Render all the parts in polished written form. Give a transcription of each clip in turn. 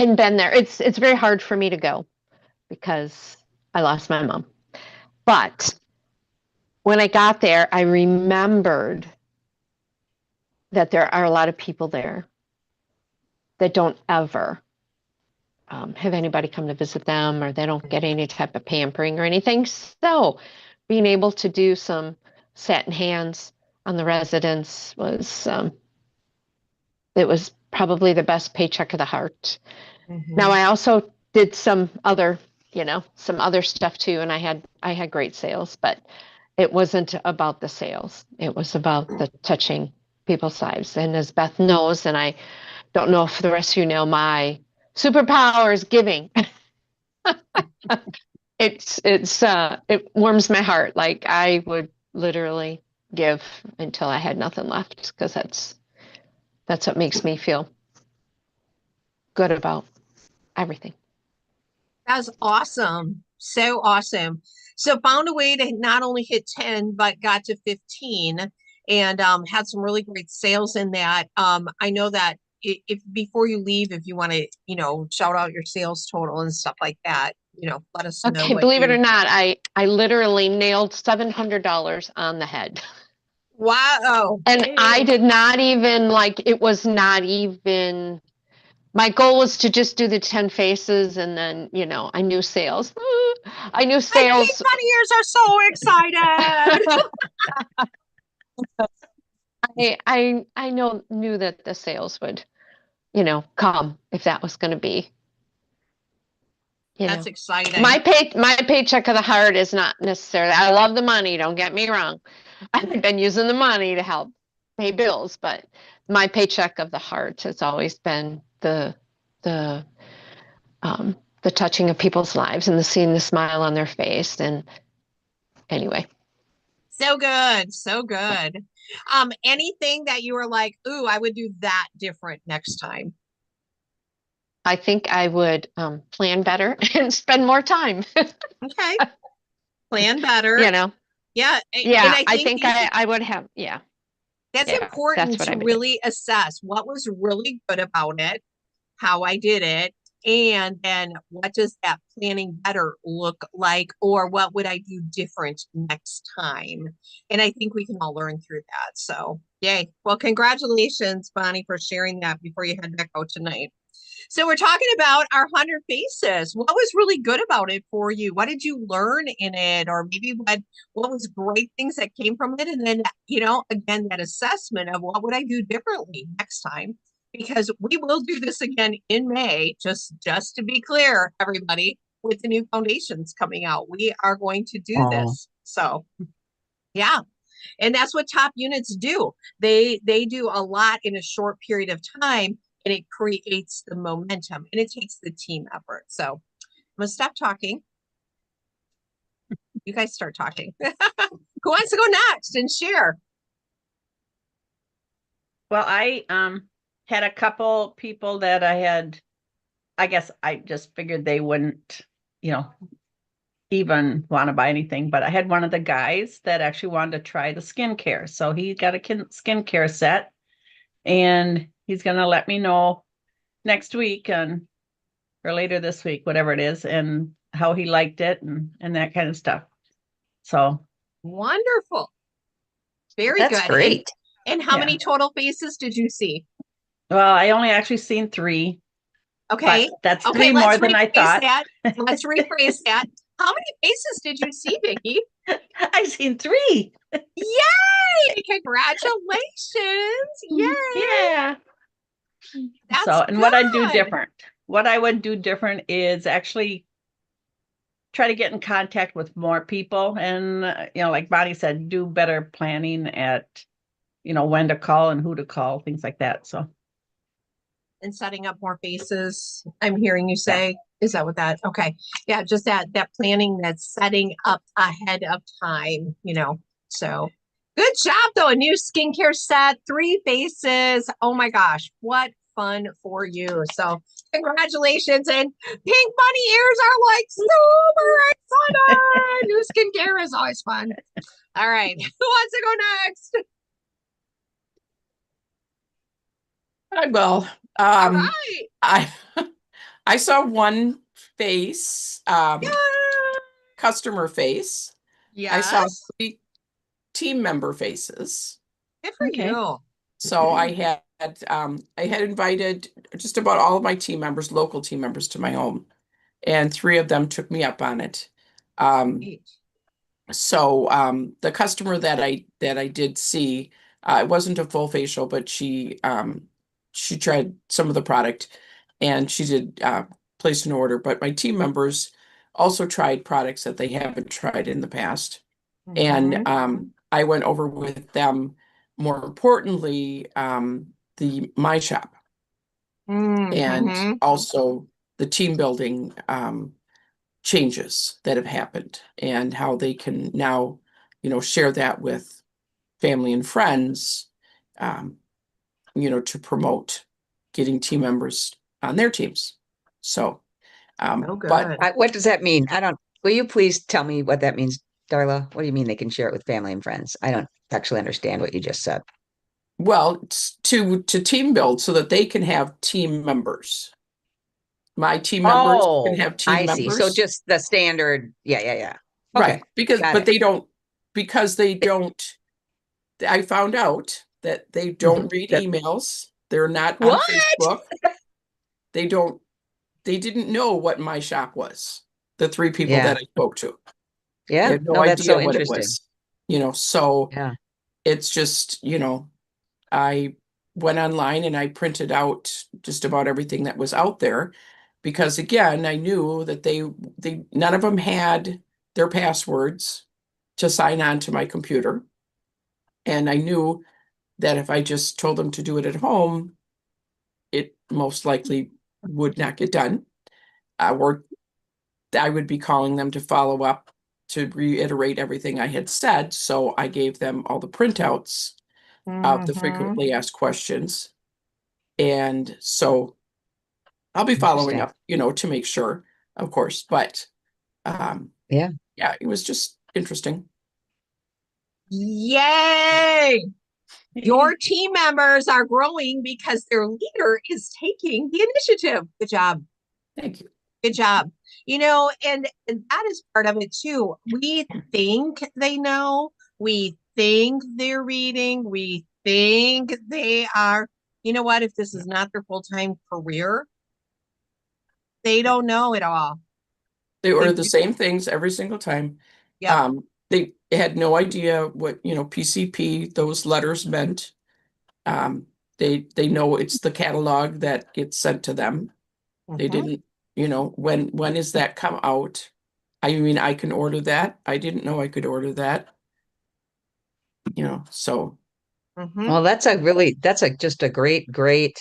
hadn't been there. It's very hard for me to go because I lost my mom. But when I got there, I remembered that there are a lot of people there that don't ever have anybody come to visit them, or they don't get any type of pampering or anything. So being able to do some satin hands on the residents was it was probably the best paycheck of the heart. Now I also did some other, some other stuff too, and I had great sales, but it wasn't about the sales. It was about the touching people's lives. And as Beth knows, and I don't know if the rest of you know, my superpower is giving. It warms my heart. Like I would literally give until I had nothing left, because that's what makes me feel good about everything. That's awesome. So awesome. So found a way to not only hit 10, but got to 15 and had some really great sales in that. I know that if before you leave, if you want to, shout out your sales total and stuff like that, let us know Okay, what believe it or you. not, I literally nailed $700 on the head. Wow. And I Hey. did not even it was not even, my goal was to just do the 10 faces, and then, I knew sales. I knew My pink sales. bunny ears are so excited. I knew that the sales would, come if that was going to be, That's exciting. my paycheck of the heart is not necessarily, I love the money, don't get me wrong. I've been using the money to help pay bills, but my paycheck of the heart has always been the the touching of people's lives and the seeing the smile on their face. And anyway, So good. So good. Anything that you were like, ooh, I would do that different next time. I think I would plan better and spend more time. Okay. Plan better. you know, Yeah. And yeah, I I think think I would have. Yeah, that's yeah, that's important what to I would do. really assess what was really good about it, how I did it, and then what does that planning better look like, or what would I do different next time? And I think we can all learn through that. So, yay. Well, congratulations, Bonnie, for sharing that before you head back out tonight. So we're talking about our 100 faces. What was really good about it for you? What did you learn in it? Or maybe what was great things that came from it? And then, again, that assessment of what would I do differently next time? Because we will do this again in May, just to be clear, everybody, with the new foundations coming out. We are going to do Oh, this. So yeah. And that's what top units do. They do a lot in a short period of time, and it creates the momentum, and it takes the team effort. So I'm gonna stop talking. You guys start talking. Who wants to go next and share? well, I had a couple people that I guess I just figured they wouldn't, you know, even want to buy anything, but I had one of the guys that actually wanted to try the skincare. So he got a skincare set, and he's going to let me know next week or later this week, whatever it is, and how he liked it and that kind of stuff. So Wonderful. Very That's good. great. And how yeah. many total faces did you see? Well, I only actually seen 3, Okay. but that's Okay, 3 more let's than I rephrase thought. that. Let's rephrase that. How many faces did you see, Vicki? I seen 3. Yay! Congratulations. Yay. Yeah. That's So, and good. what I would do different is actually try to get in contact with more people and, like Bonnie said, do better planning at, when to call and who to call, things like that. So, And setting up more faces. I'm hearing you yeah. say, is that what that? Okay. Yeah, just that planning, that setting up ahead of time, So good job though. A new skincare set, 3 faces. Oh my gosh, what fun for you. So congratulations. And pink bunny ears are like super excited. New skincare is always fun. All right. Who wants to go next? I will. All right. I I saw one face, Yeah. customer face. I saw Yes. 3 team member faces. Good for Okay. you. So I had invited just about all of my team members, local team members, to my home, and 3 of them took me up on it. Um, Great. so the customer that I did see, it wasn't a full facial, but she tried some of the product, and she did place an order. But my team members also tried products that they haven't tried in the past, and Mhm. I went over with them. More importantly, the My Shop, and Mhm. also the team building changes that have happened, and how they can now, share that with family and friends, um, to promote getting team members on their teams. So, Oh, but good. What does that mean? I don't, will you please tell me what that means, Darla? What do you mean they can share it with family and friends? I don't actually understand what you just said. well, to team build so that they can have team members. My team members can Oh, have team I see. So members. just the standard. Yeah, yeah, yeah. Right, Okay, got but it. they don't, I found out that they Mhm. don't read That- emails. They're not on What? Facebook. They don't, they didn't know what My Shop was. The 3 people Yeah, that I spoke to. They yeah. had no No, that's idea so what it interesting. was, so Yeah, it's just, I went online and I printed out just about everything that was out there, because again, I knew that they none of them had their passwords to sign on to my computer. And I knew that if I just told them to do it at home, it most likely would not get done. Or I would be calling them to follow up to reiterate everything I had said. So I gave them all the printouts of the Mhm. frequently asked questions. And so I'll be following interesting. up, to make sure, of course. But Yeah. yeah, it was just interesting. Yay! Your team members are growing because their leader is taking the initiative. Good job. Thank you. Good job. And that is part of it too. We think they know, we think they're reading, we think they are, you know what, if this is not their full-time career, they don't know it all. They They ordered the do. same things every single time. Yep. They had no idea what, PCP, those letters meant. Um, they know it's the catalog that gets sent to them. They Mhm. didn't, when is that come out? I mean, I can order that. I didn't know I could order that, so. Mhm. Well, that's just a great, I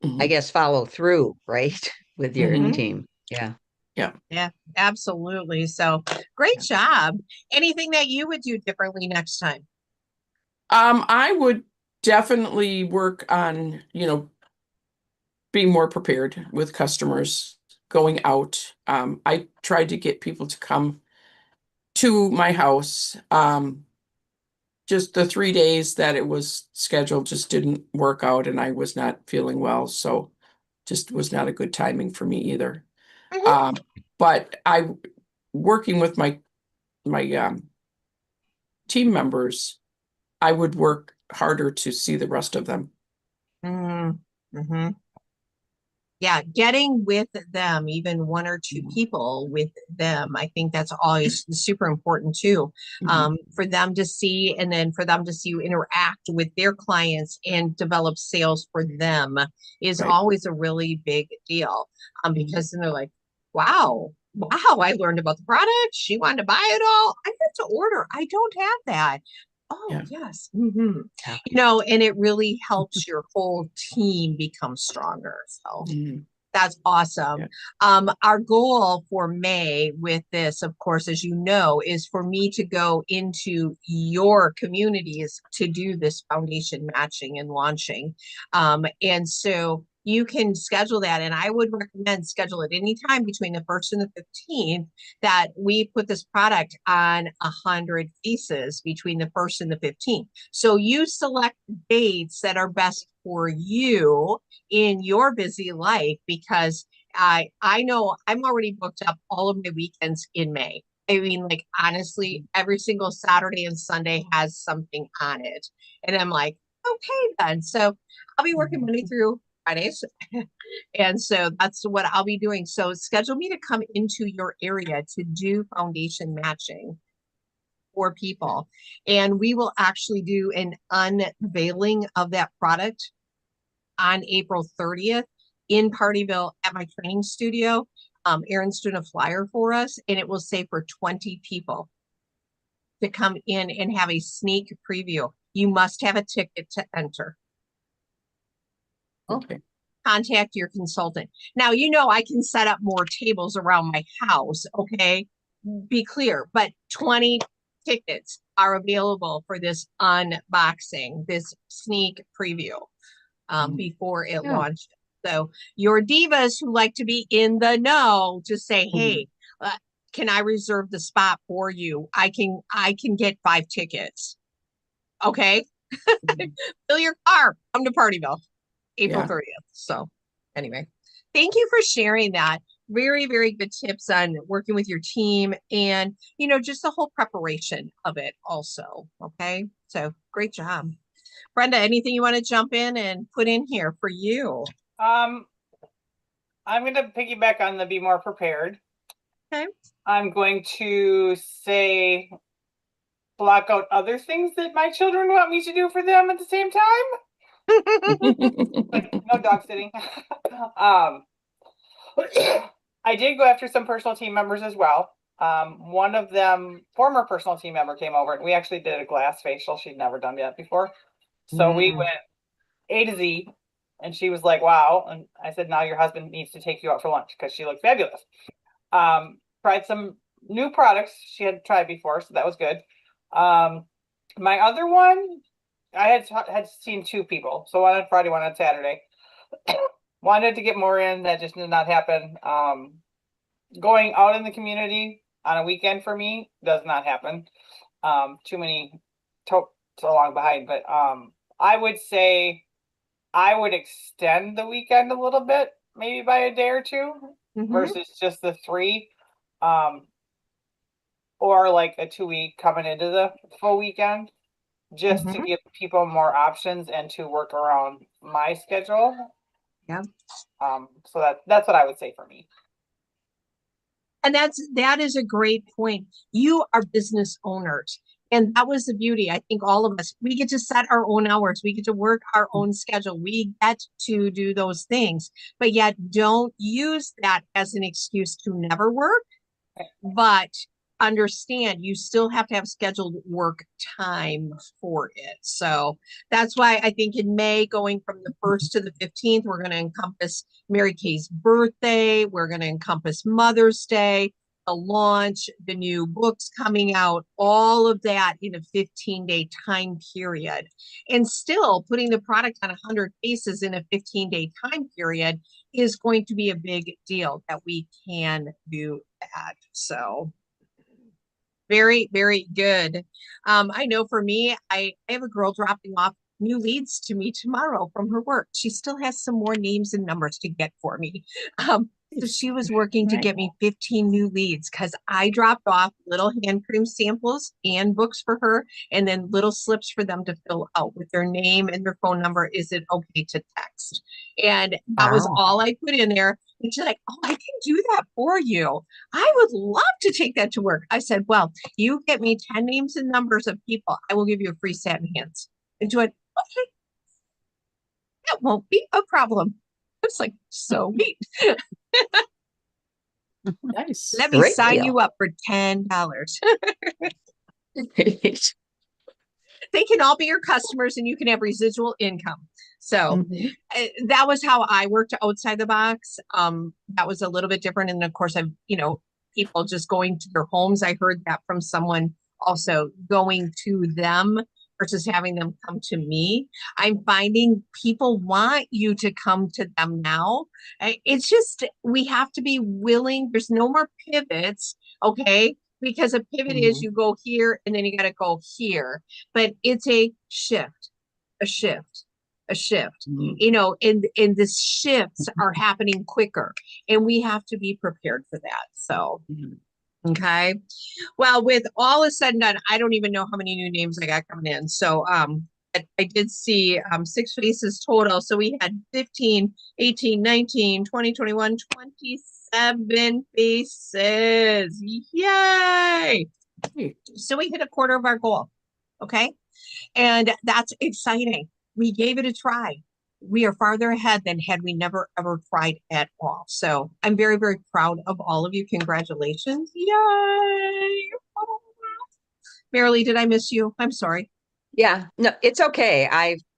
Mhm, guess, follow through, right? With your mhm, Mhm. team. Yeah. yeah. Yeah, absolutely. So great Yeah. job. Anything that you would do differently next time? I would definitely work on, being more prepared with customers going out. I tried to get people to come to my house. Just the 3 days that it was scheduled just didn't work out, and I was not feeling well, so just was not a good timing for me either. Mhm. Um, but I working with my team members, I would work harder to see the rest of them. Mm-hmm. Yeah, getting with them, even one or two Mhm, people with them, I think that's always super important too. mhm, For them to see, and then for them to see you interact with their clients and develop sales for them is right. always a really big deal. Mhm, Because then they're like, wow, I learned about the product. She wanted to buy it all. I have to order. I don't have that. Oh, yeah. yes. Hmm. Yeah. And it really helps your whole team become stronger. So Mhm, that's awesome. yeah. Our goal for May with this, of course, as you know, is for me to go into your communities to do this foundation matching and launching. And so you can schedule that. And I would recommend schedule it anytime between the 1st and the 15th that we put this product on 100 faces between the 1st and the 15th. So you select dates that are best for you in your busy life, because I know I'm already booked up all of my weekends in May. I mean, like honestly, every single Saturday and Sunday has something on it. And I'm like, okay then. So I'll be working Monday through Fridays. And so that's what I'll be doing. So schedule me to come into your area to do foundation matching for people. And we will actually do an unveiling of that product on April 30th in Partyville at my training studio. Aaron's doing a flyer for us, and it will say for 20 people to come in and have a sneak preview. You must have a ticket to enter. Okay. Contact your consultant. Now, I can set up more tables around my house, okay? Be clear, but 20 tickets are available for this unboxing, this sneak preview before it launched. So your divas who like to be in the know, just say, hey, can I reserve the spot for you? I can get 5 tickets. Okay. Fill your car. Come to Partyville, April 30th. So anyway, thank you for sharing that. Very, very good tips on working with your team and, just the whole preparation of it also. Okay. So great job. Brenda, anything you want to jump in and put in here for you? I'm going to piggyback on the be more prepared. Okay. I'm going to say block out other things that my children want me to do for them at the same time. Like no dog sitting. I did go after some personal team members as well. One of them, former personal team member, came over and we actually did a glass facial she'd never done yet before. So we went A to Z, and she was like, wow. And I said, now your husband needs to take you out for lunch because she looked fabulous. Tried some new products she had tried before, so that was good. My other one, I had seen 2 people. So one on Friday, one on Saturday. Wanted to get more in, that just did not happen. Going out in the community on a weekend for me does not happen. Too many totes along behind, but I would say I would extend the weekend a little bit, maybe by a day or 2 versus just the 3. Or like a 2-week coming into the full weekend, just to give people more options and to work around my schedule. Yeah. So that's what I would say for me. And that is a great point. You are business owners. And that was the beauty. I think all of us, we get to set our own hours. We get to work our own schedule. We get to do those things, but yet don't use that as an excuse to never work, but understand you still have to have scheduled work time for it. So that's why I think in May, going from the 1st to the 15th, we're going to encompass Mary Kay's birthday. We're going to encompass Mother's Day, the launch, the new books coming out, all of that in a 15-day time period. And still putting the product on 100 cases in a 15-day time period is going to be a big deal that we can do that. So very, very good. I know for me, I have a girl dropping off new leads to me tomorrow from her work. She still has some more names and numbers to get for me. So she was working to get me 15 new leads because I dropped off little hand cream samples and books for her, and then little slips for them to fill out with their name and their phone number. Is it okay to text? And that was all I put in there. And she's like, oh, I can do that for you. I would love to take that to work. I said, well, you get me 10 names and numbers of people. I will give you a free satin hands. And she went, okay, that won't be a problem. I was like, so neat. Nice. Let me Great sign deal. you up for $10. They can all be your customers and you can have residual income. So that was how I worked outside the box. That was a little bit different. And of course, I've, people just going to their homes. I heard that from someone also, going to them versus having them come to me. I'm finding people want you to come to them now. It's just, we have to be willing. There's no more pivots. Okay. Because a pivot is you go here and then you got to go here, but it's a shift. a shift, Mhm. you know, and the shifts are happening quicker, and we have to be prepared for that. So, Mhm. okay. Well, with all is said and done, I don't even know how many new names I got coming in. So, I did see 6 faces total. So we had 15, 18, 19, 20, 21, 27 faces. Yay! Hey, So we hit a quarter of our goal. Okay. And that's exciting. We gave it a try. We are farther ahead than had we never ever tried at all. So I'm very, very proud of all of you. Congratulations. Yay. Marilee, did I miss you? I'm sorry. Yeah, no, it's okay.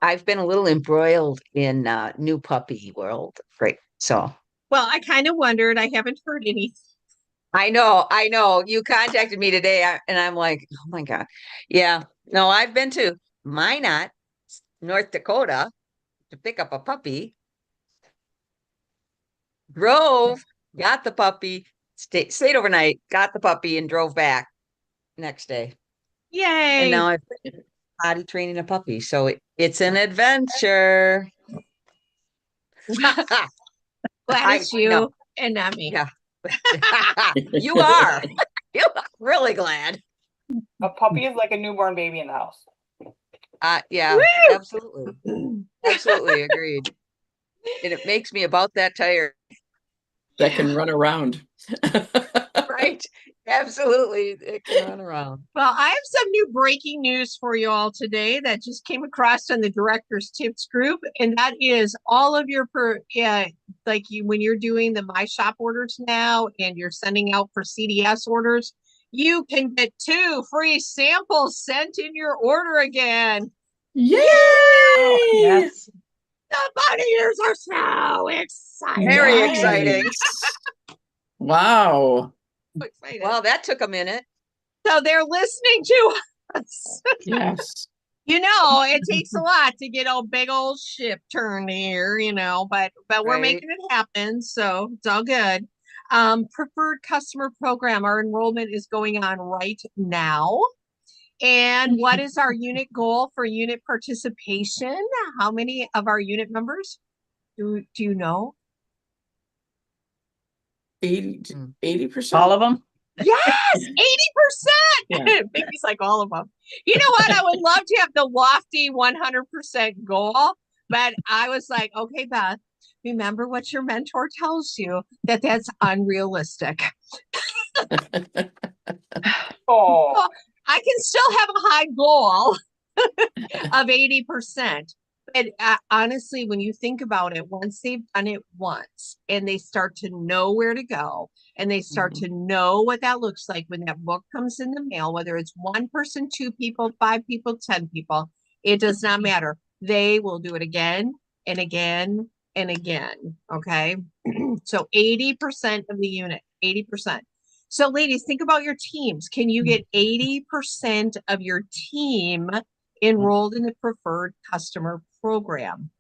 I've been a little embroiled in new puppy world. Right. So Well, I kind of wondered. I haven't heard any. I know. You contacted me today, and I'm like, oh my God. Yeah. No, I've been to Minot, North Dakota, to pick up a puppy. Drove, got the puppy, stayed overnight, got the puppy, and drove back next day. And Yay. now I've been potty training a puppy, so it's an adventure. Glad it's I know. you and not me. Yeah. You are. You are really glad. A puppy is like a newborn baby in the house. Yeah, Woo! absolutely. Absolutely agreed. And it makes me about that tired. that can run around. Right. Absolutely. It can run around. Well, I have some new breaking news for you all today that just came across on the director's tips group, and that is all of your like you when you're doing the My Shop orders now and you're sending out for CDS orders, you can get 2 free samples sent in your order again. Yay! Oh, yes. The bunny ears are so exciting. Very exciting. Nice. Wow. So excited. Well, that took a minute. So they're listening to us. Yes. You know, it takes a lot to get a big old ship turned here, you know, but we're Right. making it happen, so it's all good. Preferred customer program, our enrollment is going on right now. And what is our unit goal for unit participation? How many of our unit members do you know? 80%. All of them? Yes, 80%. Yeah. Baby's like all of them. You know what? I would love to have the lofty 100% goal, but I was like, okay, Beth, remember what your mentor tells you that that's unrealistic. Oh, Well, I can still have a high goal of 80%. But honestly, when you think about it, once they've done it once and they start to know where to go and they start to know what that looks like when that book comes in the mail, whether it's 1 person, 2 people, 5 people, 10 people, it does not matter. They will do it again and again and again. Okay. So 80% of the unit, 80%. So ladies, think about your teams. Can you get 80% of your team enrolled in the preferred customer program?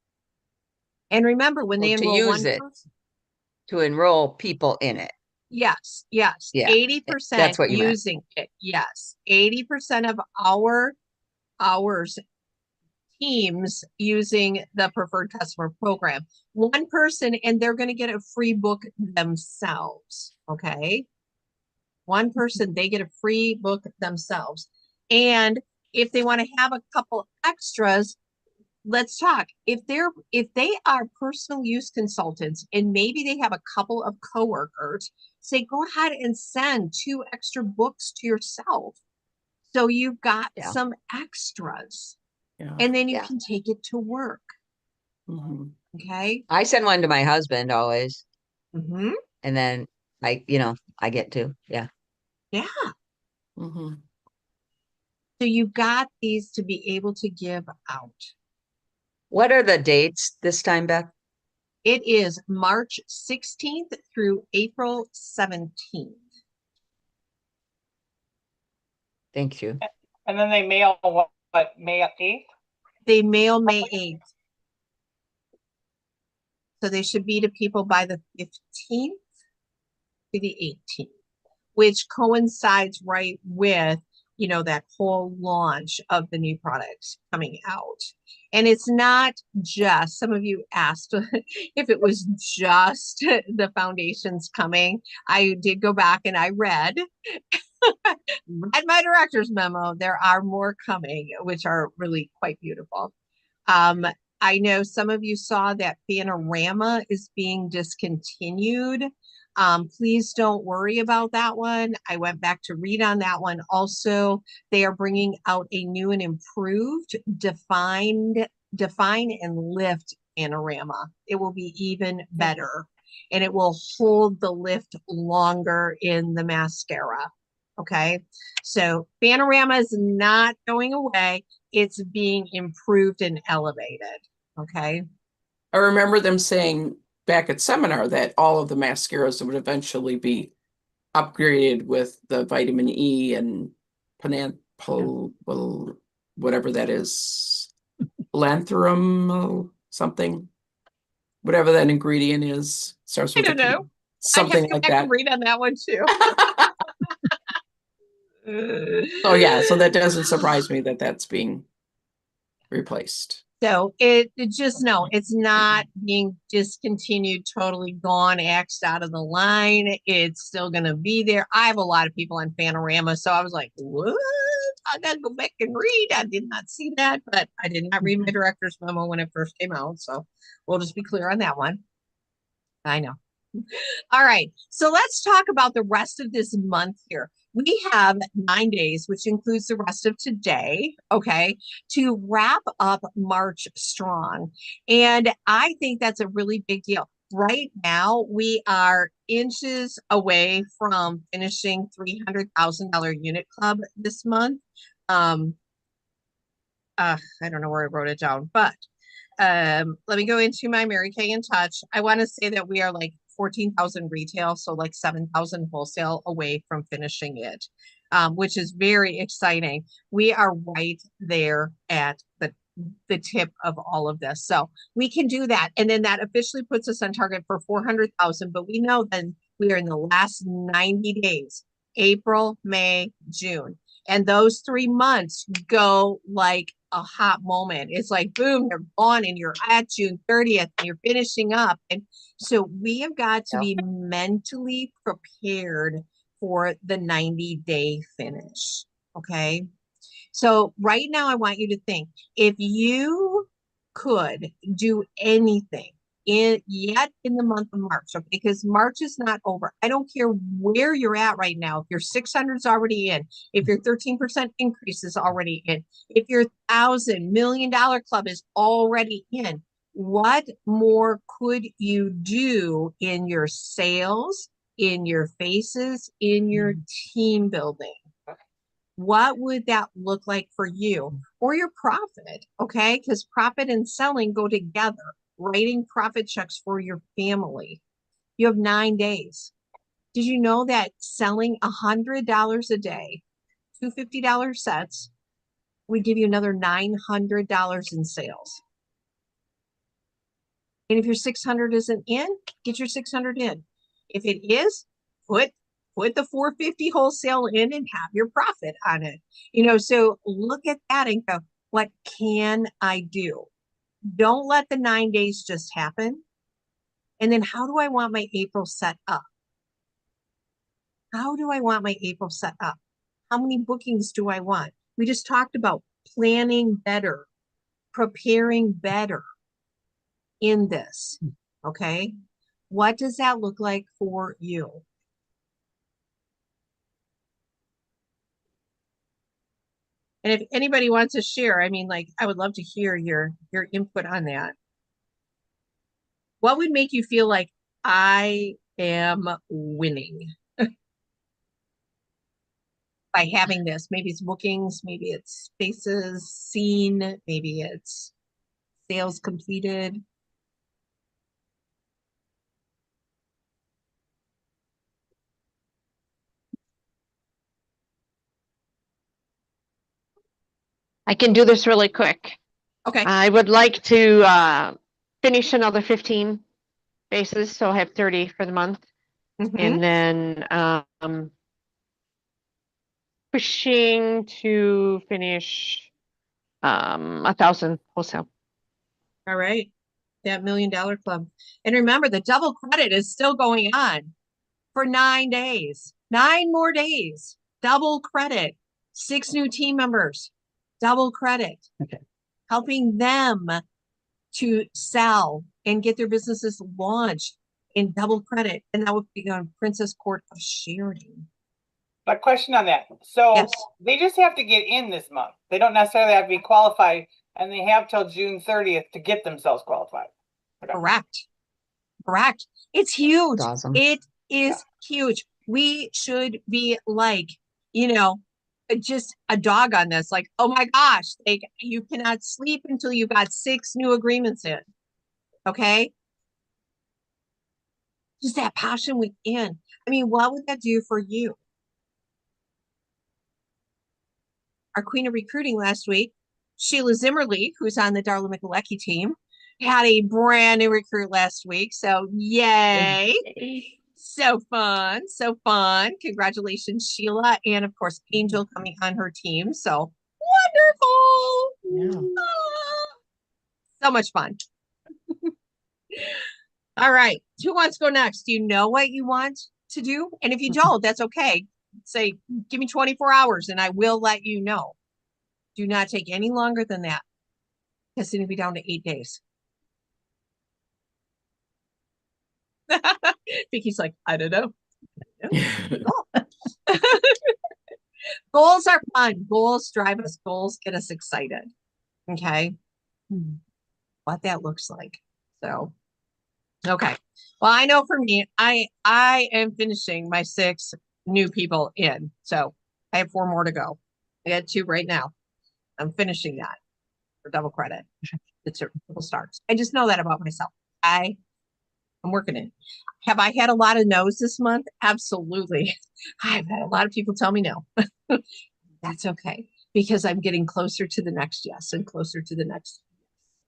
And remember, when they To enroll use one it. person, To enroll people in it. yes, yes, Yeah, 80% that's what you meant. using it. Yes, 80% of our teams using the preferred customer program. 1 person, and they're going to get a free book themselves. Okay. 1 person, they get a free book themselves. And if they want to have a couple extras, let's talk. If they are personal use consultants and maybe they have a couple of coworkers, say go ahead and send 2 extra books to yourself. So you've got some extras. Yeah. And then you Yeah. can take it to work. Mhm. Okay. I send one to my husband always. Mm-hmm. And then I get 2. Yeah. Yeah. Mhm. So you've got these to be able to give out. What are the dates this time, Beth? It is March 16th through April 17th. Thank you. and then they mail what May 8th? They mail May 8th. So they should be to people by the 15th to the 18th, which coincides right with that whole launch of the new products coming out. And it's not just, some of you asked if it was just the foundations coming. I did go back and I read my director's memo. There are more coming, which are really quite beautiful. I know some of you saw that Panorama is being discontinued. Please don't worry about that one. I went back to read on that one. Also, they are bringing out a new and improved define and lift Panorama. It will be even better, and it will hold the lift longer in the mascara. Okay, so Panorama is not going away. It's being improved and elevated. Okay. I remember them saying back at seminar that all of the mascaras would eventually be upgraded with the vitamin E and whatever that is, lanthanum something, whatever that ingredient is, starts I with don't a P. know. Something I have to go like back that. and read on that one too. Oh yeah, so that doesn't surprise me that that's being replaced. So it just, no, it's not being discontinued, totally gone, axed out of the line. It's still going to be there. I have a lot of people on Panorama, so I was like, what? I got to go back and read. I did not see that, but I did not read my director's memo when it first came out. So we'll just be clear on that one. I know. All right. So let's talk about the rest of this month here. We have 9 days, which includes the rest of today, okay, to wrap up March strong. And I think that's a really big deal. Right now, we are inches away from finishing $300,000 unit club this month. I don't know where I wrote it down, but let me go into my Mary Kay in Touch. I want to say that we are like 14,000 retail, so like 7,000 wholesale away from finishing it, which is very exciting. We are right there at the tip of all of this. So we can do that. And then that officially puts us on target for 400,000, but we know then we are in the last 90 days, April, May, June. And those 3 months go like a hot moment. It's like, boom, they're gone and you're at June 30th and you're finishing up. And so we have got to be mentally prepared for the 90-day finish. Okay. So right now I want you to think, if you could do anything yet in the month of March, okay, because March is not over. I don't care where you're at right now. If your 600 is already in, if your 13% increase is already in, if your $1,000 million club is already in, what more could you do in your sales, in your faces, in your team building? What would that look like for you or your profit? Okay, because profit and selling go together. Writing profit checks for your family. You have 9 days. Did you know that selling $100 a day, two $50 sets, would give you another $900 in sales? And if your 600 isn't in, get your 600 in. If it is, put the 450 wholesale in and have your profit on it. So look at that and go, what can I do? Don't let the 9 days just happen. And then how do I want my April set up? How do I want my April set up? How many bookings do I want? We just talked about planning better, preparing better in this. Okay. What does that look like for you? And if anybody wants to share, I would love to hear your input on that. What would make you feel like I am winning by having this? Maybe it's bookings, maybe it's spaces seen, maybe it's sales completed. I can do this really quick. Okay. I would like to finish another 15 bases, so I have 30 for the month. Mhm. And then pushing to finish 1,000 wholesale. All right. That $1 million club. And remember, the double credit is still going on for 9 days. 9 more days. Double credit. 6 new team members. Double credit. Okay. Helping them to sell and get their businesses launched in double credit. And that would be on Princess Court of Sheridan. But question on that. So Yes. they just have to get in this month. They don't necessarily have to be qualified, and they have till June 30th to get themselves qualified. Okay. Correct. Correct. It's huge. That's awesome. It is huge. We should be like, just a dog on this. Like, oh my gosh, like you cannot sleep until you got 6 new agreements in. Okay. Just that passion within. I mean, what would that do for you? Our queen of recruiting last week, Sheila Zimmerly, who's on the Darla Michalecki team, had a brand new recruit last week. So yay. So fun. So fun. Congratulations, Sheila. And of course, Angel coming on her team. So wonderful. Yeah. So much fun. All right. Who wants to go next? Do you know what you want to do? And if you don't, that's okay. Say, give me 24 hours and I will let you know. Do not take any longer than that. It's going to be down to 8 days. Vicky's like, I don't know. Goals are fun. Goals drive us. Goals get us excited. Okay. What that looks like. So, okay. Well, I know for me, I am finishing my 6 new people in. So I have 4 more to go. I got 2 right now. I'm finishing that for double credit. It's a triple starts. I just know that about myself. I'm working it. Have I had a lot of no's this month? Absolutely. I've had a lot of people tell me no. That's okay, because I'm getting closer to the next yes and closer to the next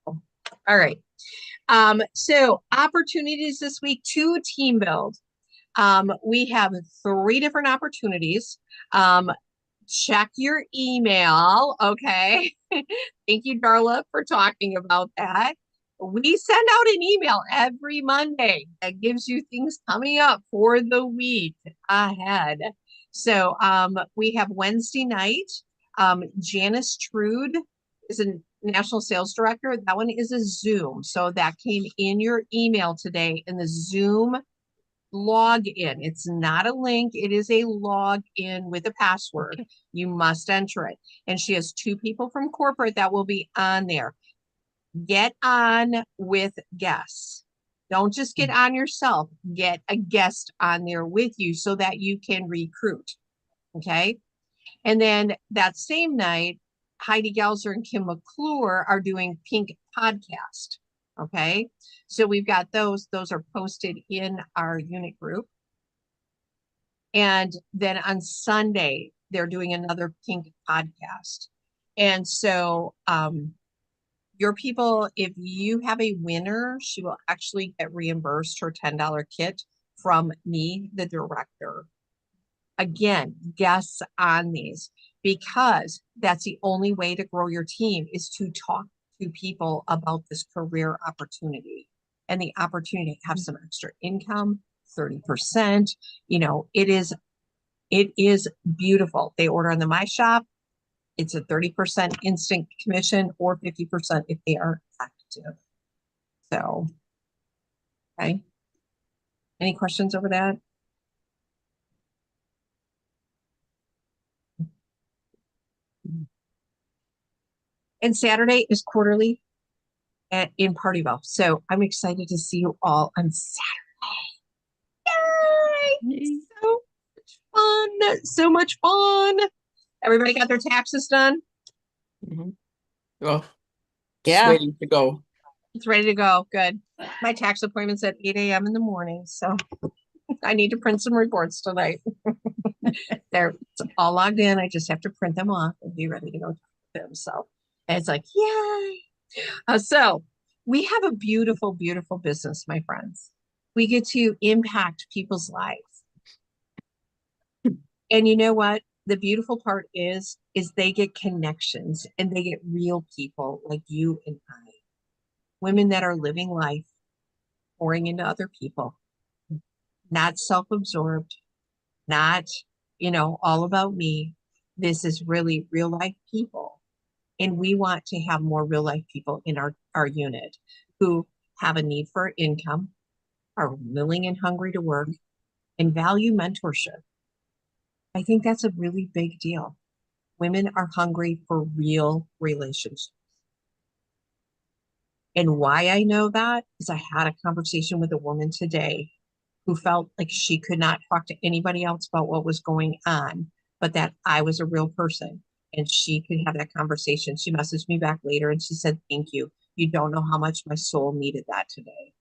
yes. All right. So opportunities this week to team build. We have 3 different opportunities. Check your email. Okay. Thank you, Darla, for talking about that. We send out an email every Monday that gives you things coming up for the week ahead. So we have Wednesday night. Janice Trude is a national sales director. That one is a Zoom. So that came in your email today in the Zoom login. It's not a link. It is a login with a password. Okay. You must enter it. And she has 2 people from corporate that will be on there. Get on with guests. Don't just get on yourself. Get a guest on there with you so that you can recruit. Okay. And then that same night, Heidi Gelser and Kim McClure are doing Pink Podcast. Okay. So we've got those. Those are posted in our unit group. And then on Sunday, they're doing another Pink Podcast. And so, your people, if you have a winner, she will actually get reimbursed her $10 kit from me, the director. Again, guests on these, because that's the only way to grow your team is to talk to people about this career opportunity and the opportunity to have some extra income, 30%. It is beautiful. They order on the My Shop. It's a 30% instant commission or 50% if they are active. So, okay. Any questions over that? And Saturday is quarterly in Partyville. So I'm excited to see you all on Saturday. Yay! So much fun. So much fun. Everybody got their taxes done? Mm-hmm. Well, Yeah. waiting to go. It's ready to go. Good. My tax appointment's at 8 a.m. in the morning. So I need to print some reports tonight. They're all logged in. I just have to print them off and be ready to go talk to them. So it's like, yay. So we have a beautiful, beautiful business, my friends. We get to impact people's lives. And you know what? the beautiful part is they get connections and they get real people like you and I, women that are living life, pouring into other people, not self-absorbed, not, all about me. This is really real life people. And we want to have more real life people in our unit who have a need for income, are willing and hungry to work, and value mentorship. I think that's a really big deal. Women are hungry for real relationships. And why I know that is I had a conversation with a woman today who felt like she could not talk to anybody else about what was going on, but that I was a real person and she could have that conversation. She messaged me back later and she said, "Thank you. You don't know how much my soul needed that today."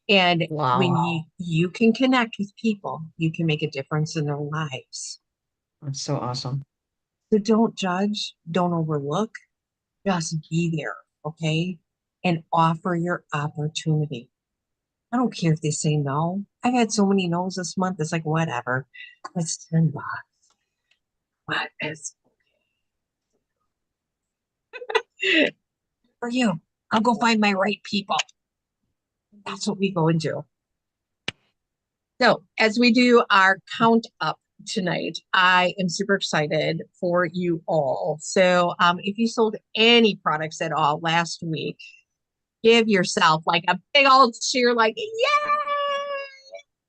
And when Wow. you can connect with people, you can make a difference in their lives. That's so awesome. So don't judge, don't overlook, just be there, okay? And offer your opportunity. I don't care if they say no. I've had so many no's this month. It's like, whatever. It's $10. What is for you? I'll go find my right people. That's what we go and do. So as we do our count up tonight, I am super excited for you all. So if you sold any products at all last week, give yourself like a big old cheer, like, yay!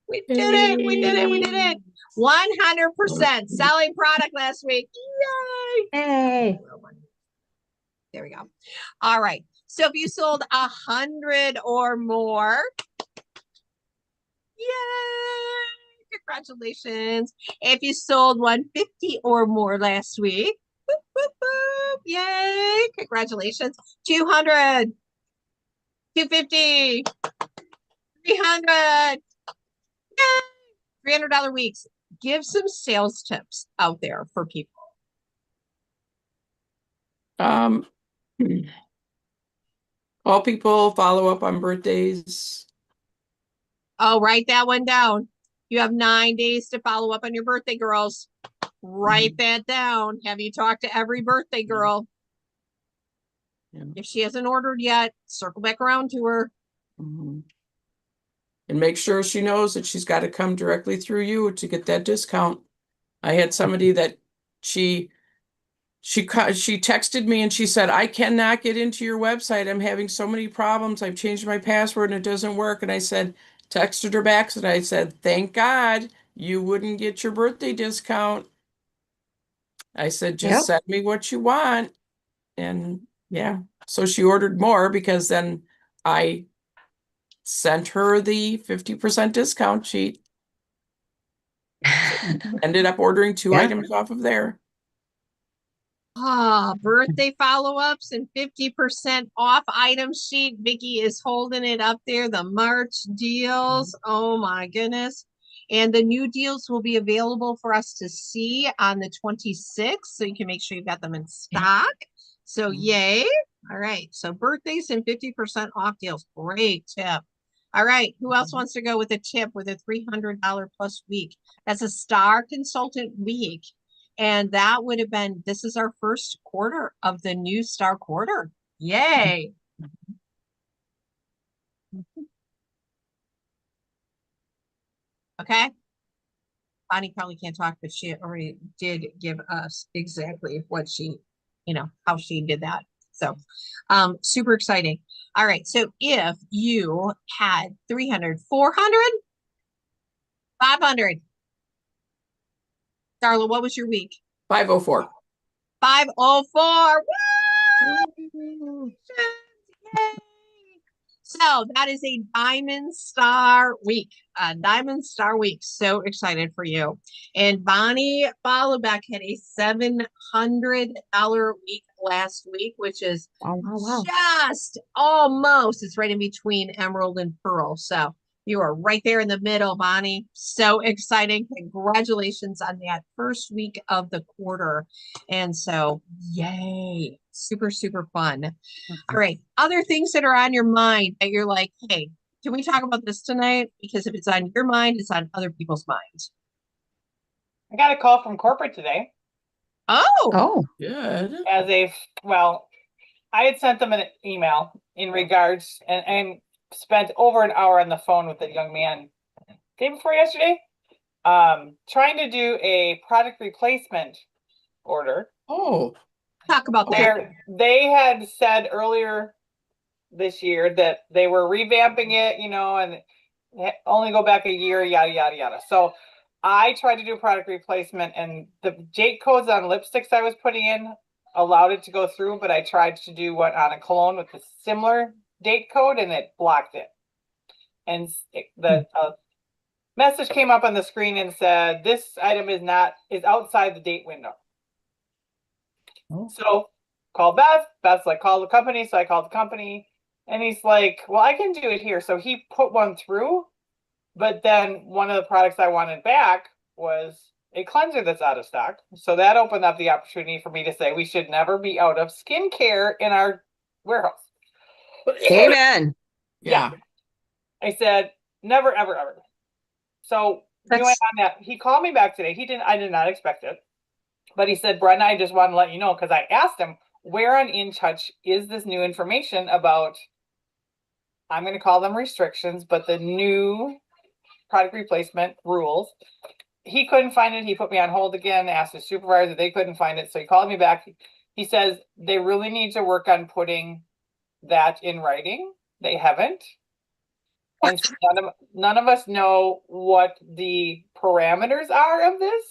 We did it, we did it, we did it. 100% selling product last week. Yay! Hey. There we go. All right. So if you sold 100 or more, yay! Congratulations. If you sold 150 or more last week, whoop, whoop, whoop, yay! Congratulations. 200, 250, 300, yay! $300 weeks. Give some sales tips out there for people. Um, Call people, follow up on birthdays. Oh, write that one down. You have 9 days to follow up on your birthday girls. Write that down. Have you talked to every birthday girl? Yeah. If she hasn't ordered yet, circle back around to her. Mhm. And make sure she knows that she's got to come directly through you to get that discount. I had somebody that she texted me and she said, "I cannot get into your website. I'm having so many problems. I've changed my password and it doesn't work." And I said, texted her back and I said, "Thank God you wouldn't get your birthday discount." I said, Yep. "Just send me what you want." And yeah, so she ordered more because then I sent her the 50% discount sheet. Ended up ordering 2 Yeah. items off of there. Birthday follow-ups and 50% off item sheet. Vicky is holding it up there. The March deals. Oh my goodness. And the new deals will be available for us to see on the 26th. So you can make sure you've got them in stock. So yay. All right. So birthdays and 50% off deals. Great tip. All right. Who else wants to go with a tip with a $300 plus week? That's a star consultant week. And that would have been, this is our first quarter of the new star quarter. Yay. Okay. Bonnie probably can't talk, but she already did give us exactly what she, how she did that. So super exciting. All right. So if you had 300, 400, 500, Darla, what was your week? 504. 504. Woo! Yay! So that is a Diamond Star week. Diamond Star week. So excited for you. And Bonnie Followback had a $700 week last week, which is just almost, it's right in between Emerald and Pearl. So you are right there in the middle, Bonnie. So exciting. Congratulations on that first week of the quarter. And so, yay. Super, super fun. All right. Other things that are on your mind that you're like, hey, can we talk about this tonight? Because if it's on your mind, it's on other people's minds. I got a call from corporate today. Oh, Oh, Good. as a, well, I had sent them an email in regards and spent over an hour on the phone with the young man day before yesterday, trying to do a product replacement order. Oh, talk about that. Where they had said earlier this year that they were revamping it, you know, and only go back a year, yada, yada, yada. So I tried to do a product replacement, and the date codes on lipsticks I was putting in allowed it to go through, but I tried to do one on a cologne with a similar date code and it blocked it. And the message came up on the screen and said, this item is outside the date window. Oh. So called Beth. Beth's like, call the company. So I called the company and he's like, well, I can do it here. So he put one through, but then one of the products I wanted back was a cleanser that's out of stock. So that opened up the opportunity for me to say we should never be out of skincare in our warehouse. amen. yeah. I said, never, ever, ever. So we went on that. He called me back today. I did not expect it. But he said, Brenda, I just want to let you know, because I asked him, where on In Touch is this new information about, I'm going to call them restrictions, but the new product replacement rules. He couldn't find it. He put me on hold again, asked his supervisor. They couldn't find it. So he called me back. He says they really need to work on putting that in writing. They haven't. And so none of us know what the parameters are of this,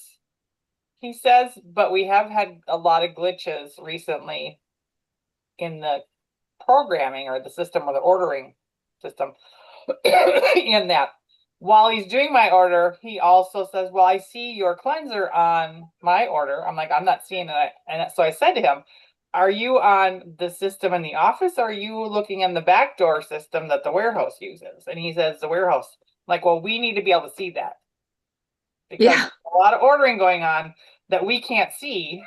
he says, but we have had a lot of glitches recently in the programming or the system or the ordering system. In that, while he's doing my order, he also says, well, I see your cleanser on my order. I'm like, I'm not seeing it. And so I said to him, are you on the system in the office? Or are you looking in the backdoor system that the warehouse uses? And he says, the warehouse. I'm like, well, we need to be able to see that. Because Yeah. there's a lot of ordering going on that we can't see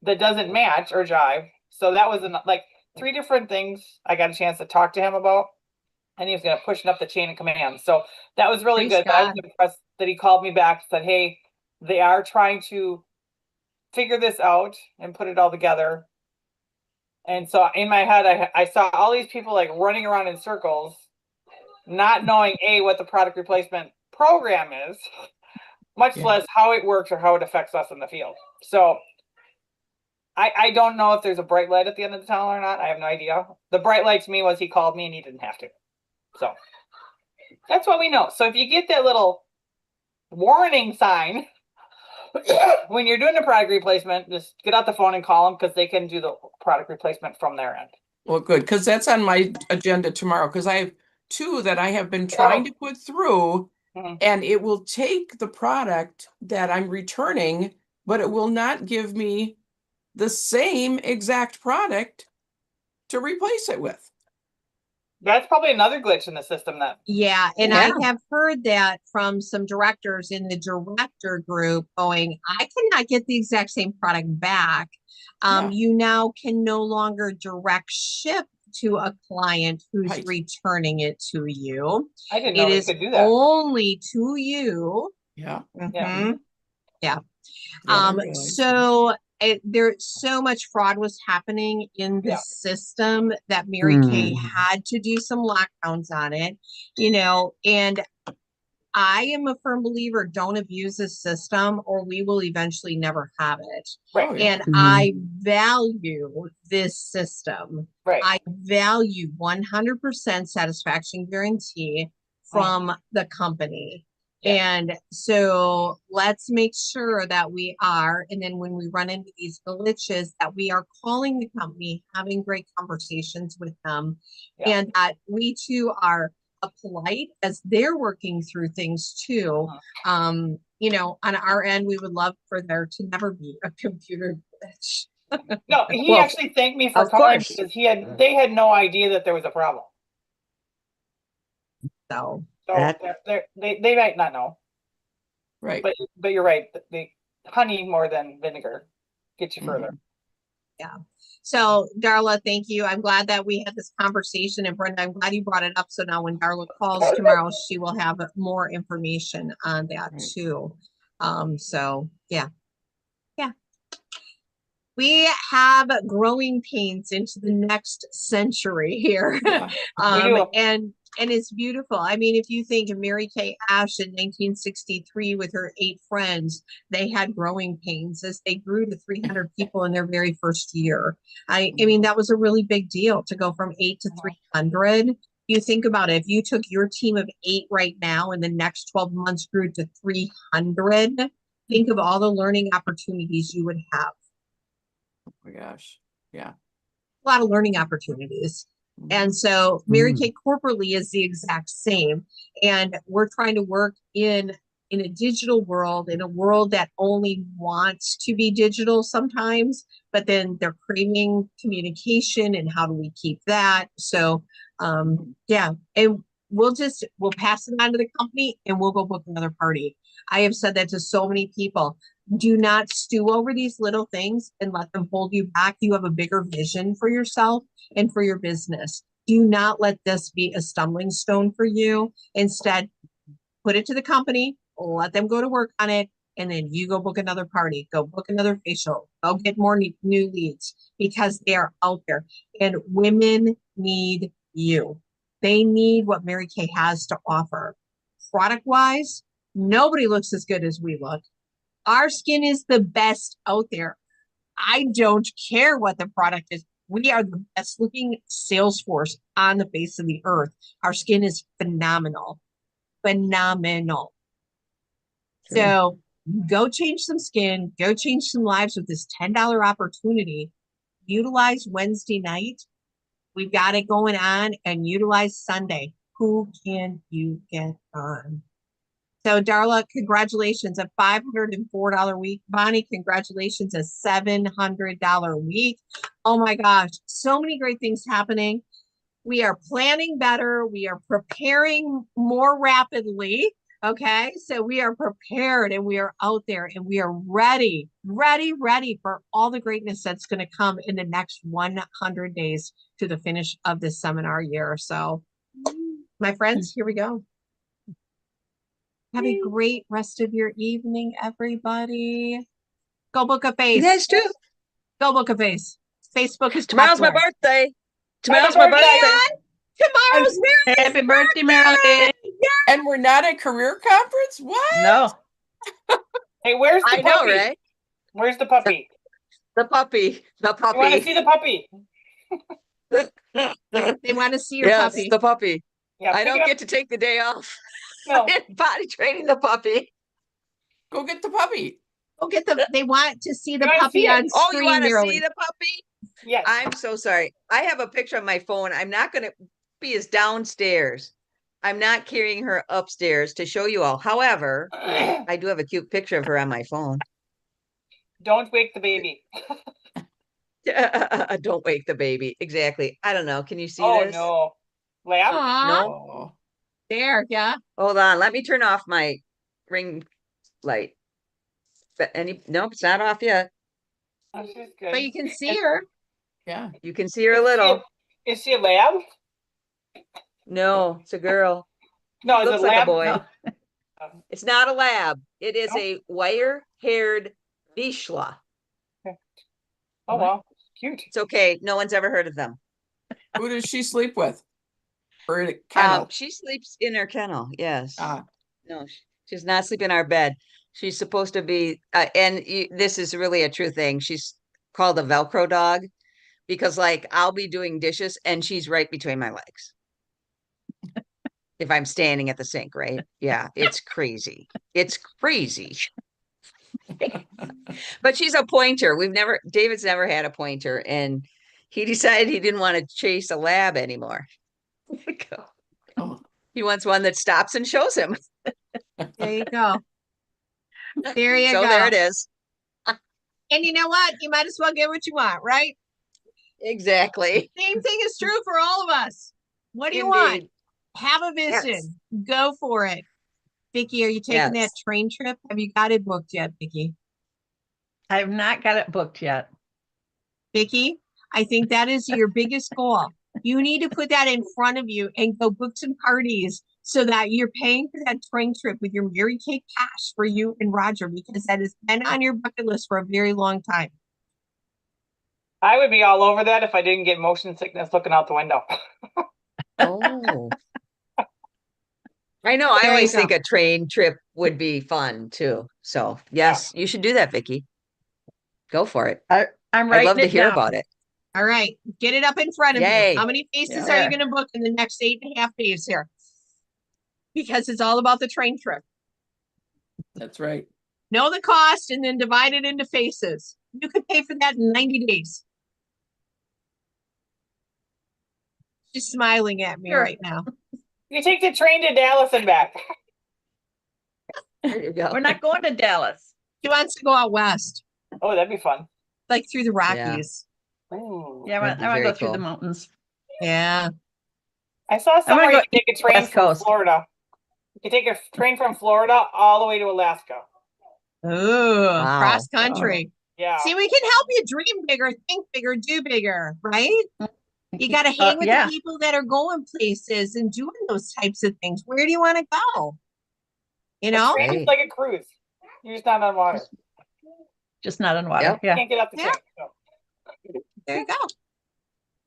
that doesn't match or jive. So that was like 3 different things I got a chance to talk to him about. And he was going to push up the chain of command. So that was really Praise good. But I was God. impressed that he called me back and said, hey, they are trying to figure this out and put it all together. And so in my head, I saw all these people like running around in circles, not knowing what the product replacement program is, much less how it works or how it affects us in the field. So I don't know if there's a bright light at the end of the tunnel or not. I have no idea. The bright light to me was he called me and he didn't have to. So that's what we know. So if you get that little warning sign when you're doing a product replacement, just get out the phone and call them, because they can do the product replacement from their end. Well, good, because that's on my agenda tomorrow, because I have 2 that I have been trying to put through, and it will take the product that I'm returning, but it will not give me the same exact product to replace it with. That's probably another glitch in the system then. Yeah, and Yeah. I have heard that from some directors in the director group going, I cannot get the exact same product back. Yeah. You now can no longer direct ship to a client who's Right. returning it to you. I didn't know It they is could do that. only to you. Yeah. Mhm. Yeah, I realize. So there's so much fraud was happening in the Yeah. system that Mary Kay had to do some lockdowns on it, you know, and I am a firm believer, don't abuse the system or we will eventually never have it. Right. Oh, yeah. And I value this system. Right. I value 100% satisfaction guarantee from the company. Yeah. And so let's make sure that we are, and then when we run into these glitches, that we are calling the company, having great conversations with them, and that we too are polite as they're working through things too. You know, on our end, we would love for there to never be a computer glitch. No, he Well, actually thanked me for of calling course. because they had no idea that there was a problem. So So That- they might not know, Right. but you're right. The honey more than vinegar gets you further. So, Darla, thank you. I'm glad that we had this conversation. And Brenda, I'm glad you brought it up. So now when Darla calls tomorrow, she will have more information on that too. So yeah. We have growing pains into the next century here. Yeah. do. And it's beautiful. I mean, if you think of Mary Kay Ash in 1963 with her 8 friends, they had growing pains as they grew to 300 people in their very first year. I mean, that was a really big deal to go from 8 to 300. You think about it, if you took your team of 8 right now and the next 12 months grew to 300, think of all the learning opportunities you would have. Oh my gosh. Yeah. A lot of learning opportunities. And so Mary Kay corporately is the exact same. And we're trying to work in a digital world, in a world that only wants to be digital sometimes, but then they're craving communication, and how do we keep that? So yeah, and we'll pass it on to the company and we'll go book another party. I have said that to so many people. Do not stew over these little things and let them hold you back. You have a bigger vision for yourself and for your business. Do not let this be a stumbling stone for you. Instead, put it to the company, let them go to work on it, and then you go book another party, go book another facial, go get more new leads, because they are out there. And women need you. They need what Mary Kay has to offer. Product wise, nobody looks as good as we look. Our skin is the best out there. I don't care what the product is. We are the best looking sales force on the face of the earth. Our skin is phenomenal. Phenomenal. Sure. So go change some skin, go change some lives with this $10 opportunity. Utilize Wednesday night. We've got it going on, and utilize Sunday. Who can you get on? So Darla, congratulations, a $504 week. Bonnie, congratulations, a $700 week. Oh my gosh, so many great things happening. We are planning better. We are preparing more rapidly. Okay, so we are prepared and we are out there and we are ready for all the greatness that's going to come in the next 100 days to the finish of this seminar year. So, my friends, here we go. Have a great rest of your evening, everybody. Go book a face. You guys too. Go book a face. Facebook is Tomorrow's my popular. birthday. Tomorrow's my birthday. birthday. Tomorrow's Mary's Happy birthday, Marilyn. And we're not at career conference? What? No. Hey, where's the I know, puppy? right? Where's the puppy? The puppy. The I want to puppy. see the puppy. They want to see your Yes, puppy. the puppy. Yeah, I pick don't it up. get to take the day off. No. I'm potty training the puppy. Go get the puppy. Go get the. They want to see the You wanna puppy see it? on Oh, you screen, want to see Marilyn. the puppy? Yes. I'm so sorry. I have a picture on my phone. I'm not going to be is downstairs. I'm not carrying her upstairs to show you all. However, I do have a cute picture of her on my phone. Don't wake the baby. Don't wake the baby. Exactly. I don't know. Can you see Oh this? no. Lab? Aw, No. Oh. there, yeah. Hold on. Let me turn off my ring light. But nope, it's not off yet. Oh, she's good. But you can see her. Yeah. You can see her a Is she little. Is she a lab? No, it's a girl. No, She is it looks like a lab? boy. No. It's not a lab. It is No? a wire-haired Vizsla. Oh wow, cute. It's okay. No one's ever heard of them. Who does she sleep with? Or in a kennel? She sleeps in her kennel. Yes. Ah, No, she does not sleep in our bed. She's supposed to be, this is really a true thing. She's called a Velcro dog because, like, I'll be doing dishes and she's right between my legs. If I'm standing at the sink, right? Yeah, it's crazy. It's crazy. But she's a pointer. David's never had a pointer, and he decided he didn't want to chase a lab anymore. oh, He wants one that stops and shows him. There you go. There you So go. there it is. And you know what? You might as well get what you want, right? Exactly. Same thing is true for all of us. What do you want? Indeed. Have a vision. Yes. Go for it. Vicky, are you taking that Yes. train trip? Have you got it booked yet, Vicky? I've not got it booked yet. Vicky, I think that is your biggest goal. You need to put that in front of you and go book some parties so that you're paying for that train trip with your Mary Kay cash for you and Roger, because that has been on your bucket list for a very long time. I would be all over that if I didn't get motion sickness looking out the window. Oh. I know. I There you always go. think a train trip would be fun too. So yes, you should do that, Vicky. Go for it. I'm I'd writing love to it hear down. about it. All right, get it up in front of Yay. you. How many faces Yeah. are you going to book in the next 8.5 days here? Because it's all about the train trip. That's right. Know the cost and then divide it into faces. You could pay for that in 90 days. She's smiling at me Sure. right now. You take the train to Dallas and back. There you go. We're not going to Dallas. She wants to go out west, Oh, that'd be fun. like through the Rockies. Ooh. Yeah, That'd be I want to very go through the cool. mountains. Yeah. I saw somewhere go you can take a train West from Coast. Florida. You take a train from Florida all the way to Alaska. Ooh, Wow. cross country. Yeah. See, we can help you dream bigger, think bigger, do bigger, right? You got to hang with yeah. the people that are going places and doing those types of things. Where do you want to go? You know? A train is Great. like a cruise. You're just not on water. Just not on water. Yep. Yeah. Can't get off the Yeah. train. So. There you go.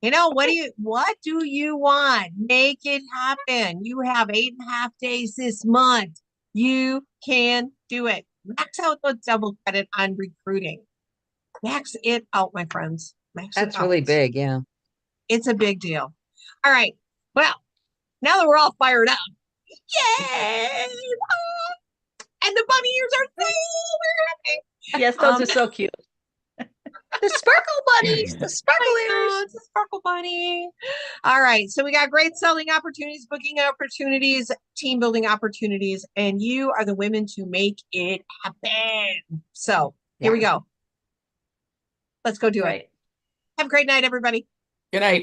You know, what do you want? Make it happen. You have 8.5 days this month. You can do it. Max out the double credit on recruiting. Max it out, my friends. Max it That's out. really big. Yeah. It's a big deal. All right. Well, now that we're all fired up, yay! And the bunny ears are so happy. Yes, those are so cute. The sparkle bunnies, the sparkle Oh, ears. it's a sparkle bunny. All right. So we got great selling opportunities, booking opportunities, team building opportunities, and you are the women to make it happen. So here we go. Let's go do it. Right. Have a great night, everybody. Good night.